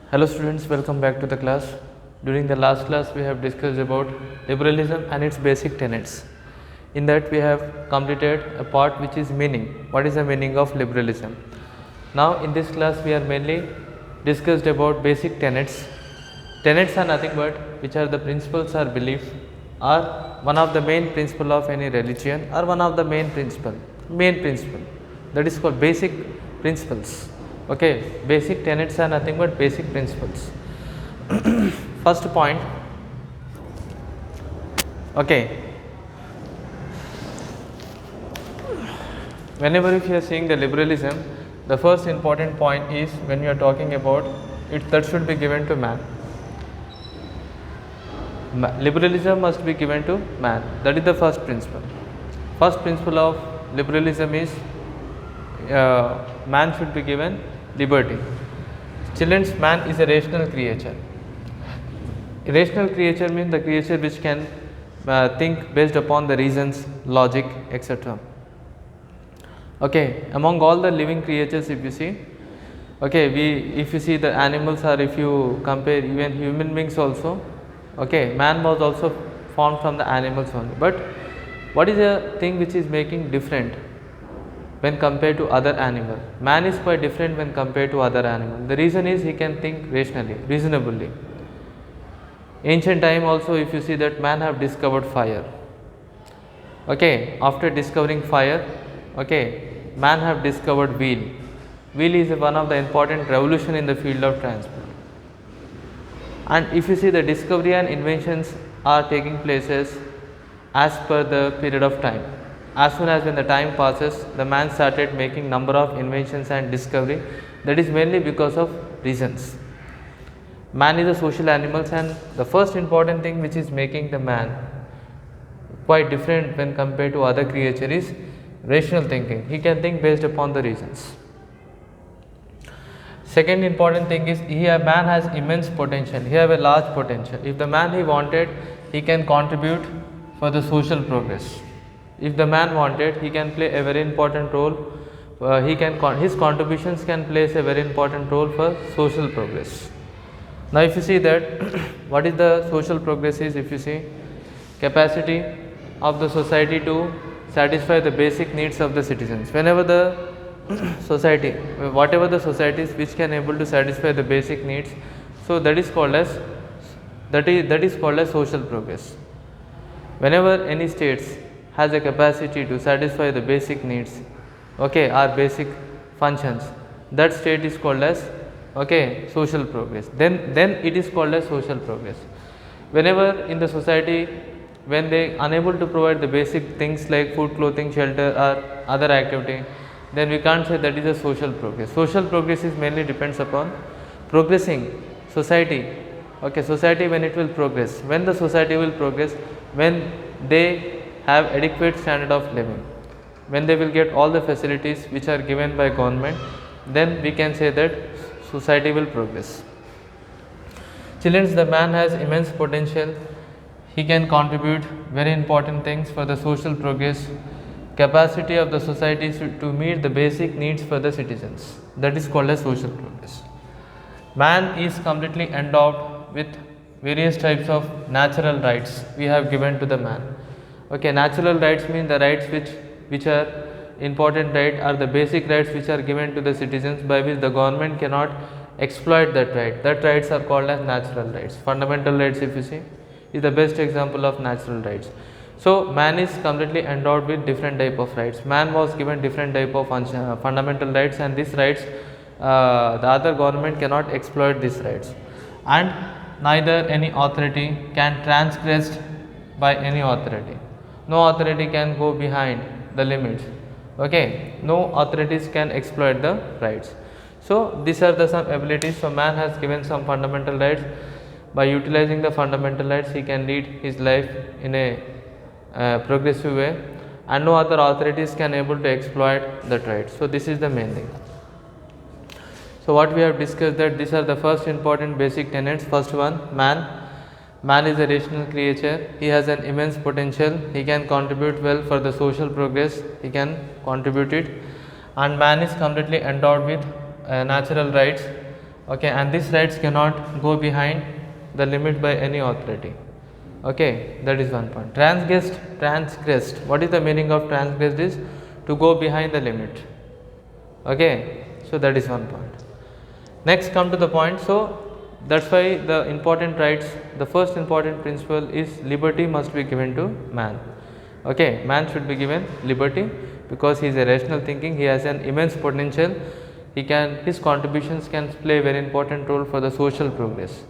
Hello students, welcome back to the class. During the last class we have discussed about liberalism and its basic tenets. In that we have completed a part which is meaning. What is the meaning of liberalism? Now in this class we are mainly discussed about basic tenets. Tenets are nothing but which are the principles or belief, or one of the main principle of any religion, or one of the main principle that is called basic principles. Okay, basic tenets are nothing but basic principles. First point, okay, whenever if you are seeing the liberalism, the first important point is when you are talking about it, that should be given to man. Liberalism must be given to man. That is the first principle. First principle of liberalism is man should be given liberty. Children's, man is a rational creature. A rational creature means the creature which can think based upon the reasons, logic, etc. Okay, among all the living creatures, if you see, okay, if you see the animals, or if you compare even human beings also, okay, man was also formed from the animals only. But what is the thing which is making different when compared to other animal? Man is quite different when compared to other animal. The reason is he can think rationally, reasonably. Ancient time also, if you see that man have discovered fire. Okay, after discovering fire, okay, man have discovered wheel. Wheel is one of the important revolution in the field of transport. And if you see, the discovery and inventions are taking places as per the period of time. As soon as when the time passes, the man started making number of inventions and discovery. That is mainly because of reasons. Man is a social animal, and the first important thing which is making the man quite different when compared to other creature is rational thinking. He can think based upon the reasons. Second important thing is man has immense potential. He have a large potential. If the man he wanted, he can contribute for the social progress. If the man wanted, he can play a very important role. His contributions can play a very important role for social progress. Now, if you see that, what is the social progress is, if you see, capacity of the society to satisfy the basic needs of the citizens. Whenever the society, whatever the societies which can able to satisfy the basic needs, so that is called as social progress. Whenever any states has a capacity to satisfy the basic needs, okay, or basic functions, that state is called as, okay, social progress. Then it is called as social progress. Whenever in the society, when they unable to provide the basic things like food, clothing, shelter, or other activity, then we can't say that is a social progress. Social progress is mainly depends upon progressing society. Okay, society when it will progress, when the society will progress, when they have adequate standard of living, when they will get all the facilities which are given by government, then we can say that society will progress. Children, the man has immense potential. He can contribute very important things for the social progress. Capacity of the society to meet the basic needs for the citizens, that is called as social progress. Man is completely endowed with various types of natural rights we have given to the man. Okay, natural rights mean the rights which are important right, are the basic rights which are given to the citizens, by which the government cannot exploit that right. That rights are called as natural rights. Fundamental rights, if you see, is the best example of natural rights. So man is completely endowed with different type of rights. Man was given different type of fundamental rights, and these rights the other government cannot exploit these rights, and neither any authority can transgress by any authority. No authority can go behind the limits. Okay, no authorities can exploit the rights. So these are the some abilities. So man has given some fundamental rights. By utilizing the fundamental rights, he can lead his life in a progressive way, and no other authorities can able to exploit that right. So this is the main thing. So what we have discussed, that these are the first important basic tenets. First one, man is a rational creature. He has an immense potential. He can contribute well for the social progress. He can contribute it, and man is completely endowed with natural rights. Okay, and these rights cannot go behind the limit by any authority. Okay, that is one point. Transgressed. What is the meaning of transgressed? Is to go behind the limit. Okay, so that is one point. Next, come to the point. So that's why the important rights, the first important principle is liberty must be given to man. Okay, man should be given liberty because he is a rational thinking, he has an immense potential, his contributions can play a very important role for the social progress.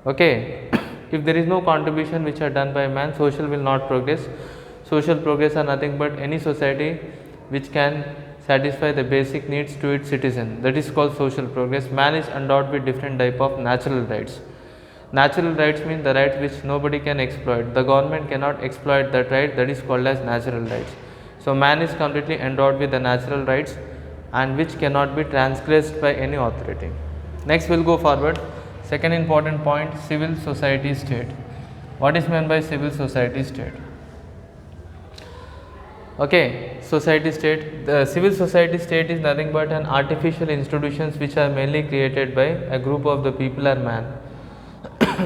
Okay, if there is no contribution which are done by man, social will not progress. Social progress are nothing but any society which can satisfy the basic needs to its citizen, that is called social progress. Man is endowed with different type of natural rights. Natural rights mean the rights which nobody can exploit, the government cannot exploit that right, that is called as natural rights. So man is completely endowed with the natural rights and which cannot be transgressed by any authority. Next we will go forward. Second important point, civil society state. What is meant by civil society state? Okay, society state. The civil society state is nothing but an artificial institutions which are mainly created by a group of the people or man.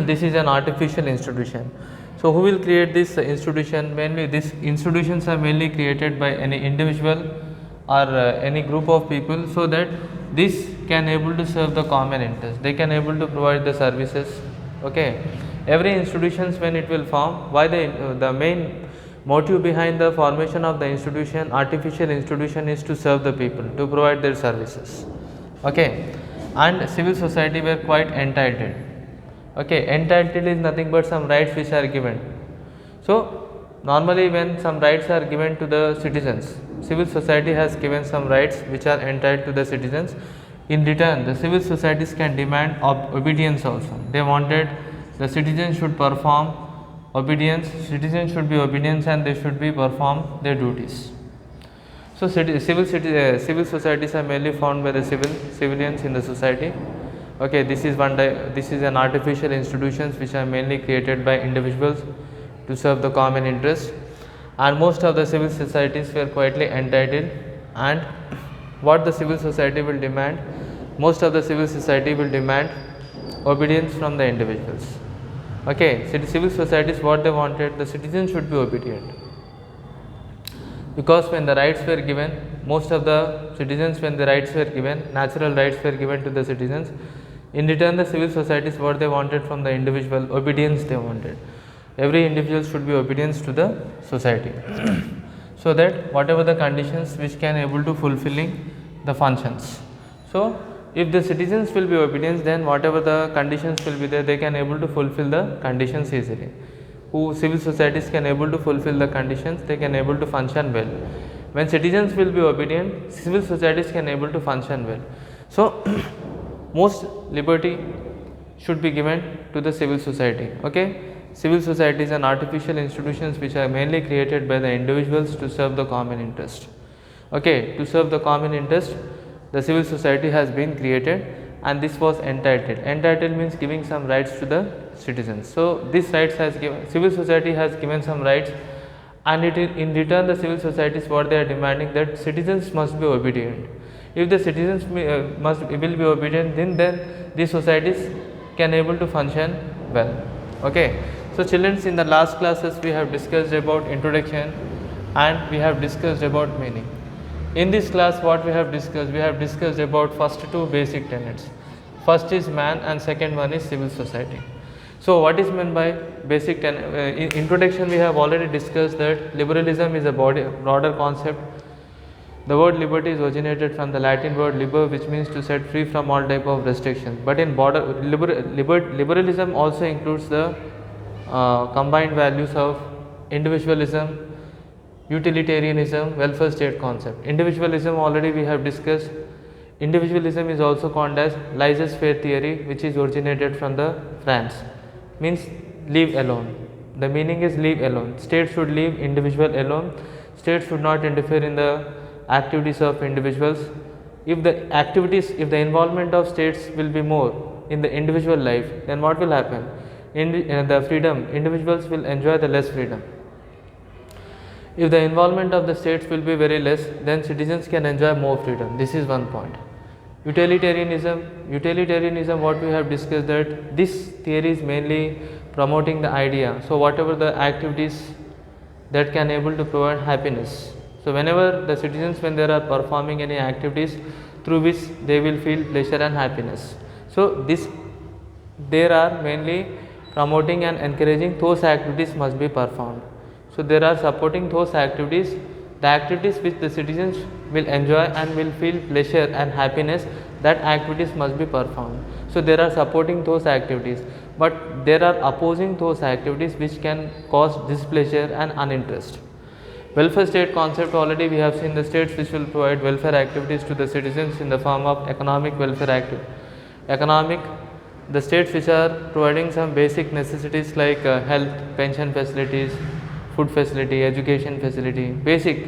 This is an artificial institution. So who will create this institution? Mainly these institutions are mainly created by any individual or any group of people, so that this can able to serve the common interest, they can able to provide the services. Okay, every institutions when it will form, why the main motive behind the formation of the institution, artificial institution, is to serve the people, to provide their services. Okay, and civil society were quite entitled. Okay, entitled is nothing but some rights which are given. So normally when some rights are given to the citizens, civil society has given some rights which are entitled to the citizens. In return, the civil societies can demand obedience also. They wanted the citizens should perform obedience, citizens should be obedient and they should be perform their duties. So civil societies are mainly formed by the civilians in the society. Okay, this is an artificial institutions which are mainly created by individuals to serve the common interest, and most of the civil societies were quietly entitled. And what the civil society will demand, most of the civil society will demand obedience from the individuals. Okay, so the civil societies, what they wanted, the citizens should be obedient, because when the rights were given, most of the citizens, when the rights were given, natural rights were given to the citizens, in return the civil societies, what they wanted from the individual, obedience they wanted. Every individual should be obedience to the society so that whatever the conditions which can able to fulfilling the functions. So if the citizens will be obedient, then whatever the conditions will be there, they can able to fulfill the conditions easily. Who civil societies can able to fulfill the conditions, they can able to function well. When citizens will be obedient, civil societies can able to function well. So most liberty should be given to the civil society. Okay, civil societies and artificial institutions which are mainly created by the individuals to serve the common interest. Okay, to serve the common interest, the civil society has been created, and this was entitled. Entitled means giving some rights to the citizens. So these rights has given, civil society has given some rights, and in return the civil societies, what they are demanding, that citizens must be obedient. If the citizens will be obedient, then these societies can able to function well. Okay, so children, in the last classes we have discussed about introduction and we have discussed about meaning. In this class, what we have discussed about first two basic tenets. First is man and second one is civil society. So what is meant by basic tenet? In introduction we have already discussed that liberalism is a broader concept. The word liberty is originated from the Latin word liber, which means to set free from all type of restrictions. But in liberalism also includes the combined values of individualism, utilitarianism, welfare state concept. Individualism already we have discussed. Individualism is also called as laissez-faire theory, which is originated from the France, means leave alone. The meaning is leave alone. State should leave individual alone. State should not interfere in the activities of individuals. If the involvement of states will be more in the individual life, then what will happen? The freedom, individuals will enjoy the less freedom. If the involvement of the states will be very less, then citizens can enjoy more freedom. This is one point. Utilitarianism, what we have discussed, that this theory is mainly promoting the idea. So whatever the activities that can able to provide happiness. So whenever the citizens, when they are performing any activities through which they will feel pleasure and happiness. So this, there are mainly promoting and encouraging those activities must be performed. So there are supporting those activities, the activities which the citizens will enjoy and will feel pleasure and happiness, that activities must be performed. So there are supporting those activities, but there are opposing those activities which can cause displeasure and uninterest. Welfare state concept, already we have seen the states which will provide welfare activities to the citizens in the form of economic welfare activity. The states which are providing some basic necessities like health, pension facilities, food facility, education facility, basic.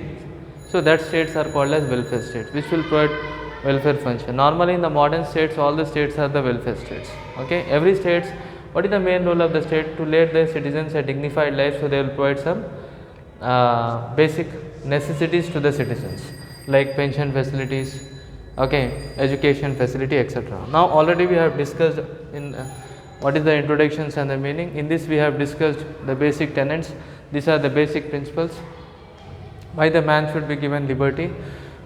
So that states are called as welfare states, which will provide welfare function. Normally in the modern states, all the states are the welfare states. Okay, every states, what is the main role of the state? To let their citizens a dignified life, so they will provide some basic necessities to the citizens like pension facilities, okay, education facility, etc. Now already we have discussed in what is the introductions and the meaning. In this we have discussed the basic tenets. These are the basic principles. Why the man should be given liberty?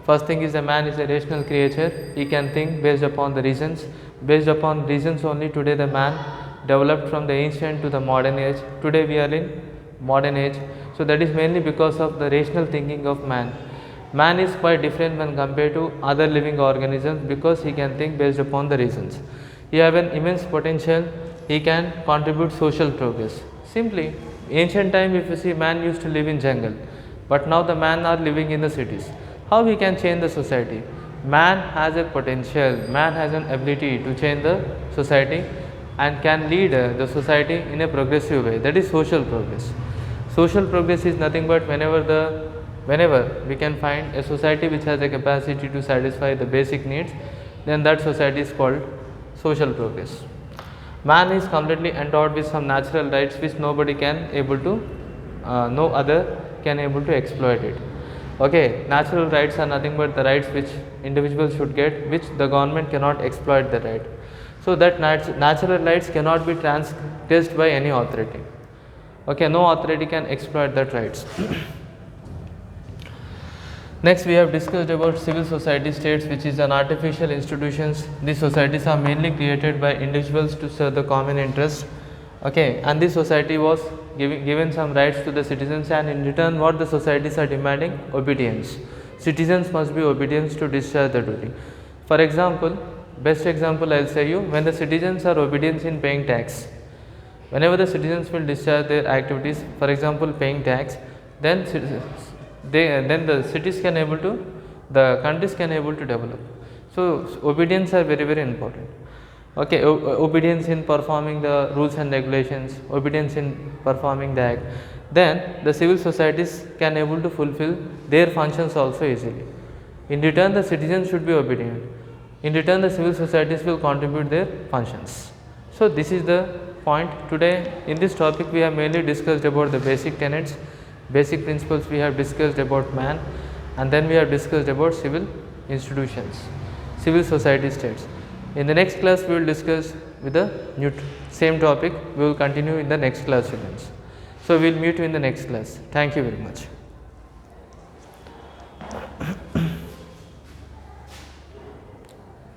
First thing is, the man is a rational creature. He can think based upon the reasons. Based upon reasons only today the man developed from the ancient to the modern age. Today we are in modern age. So that is mainly because of the rational thinking of man. Man is quite different when compared to other living organisms, because he can think based upon the reasons. He have an immense potential. He can contribute social progress. Simply, ancient time, if you see, man used to live in jungle, but now the man are living in the cities. How we can change the society? Man has a potential, man has an ability to change the society and can lead the society in a progressive way. That is social progress. Social progress is nothing but whenever we can find a society which has a capacity to satisfy the basic needs, then that society is called social progress. Man is completely endowed with some natural rights which nobody can able to, no other can able to exploit it. Okay, natural rights are nothing but the rights which individuals should get, which the government cannot exploit the right. So that natural rights cannot be transgressed by any authority. Okay, no authority can exploit that rights. Next we have discussed about civil society states, which is an artificial institutions. These societies are mainly created by individuals to serve the common interest. Okay, and this society was given some rights to the citizens, and in return what the societies are demanding? Obedience. Citizens must be obedient to discharge the duty. For example, best example I will say you, when the citizens are obedient in paying tax, whenever the citizens will discharge their activities, for example paying tax, then the cities can able to, the countries can able to develop. So obedience are very, very important. Okay, obedience in performing the rules and regulations, obedience in performing the act, then the civil societies can able to fulfill their functions also easily. In return the citizens should be obedient. In return the civil societies will contribute their functions. So this is the point. Today in this topic we have mainly discussed about the basic tenets, basic principles we have discussed about man, and then we have discussed about civil institutions, civil society states. In the next class we will discuss with the new same topic. We will continue in the next class, students. So we will meet you in the next class. Thank you very much.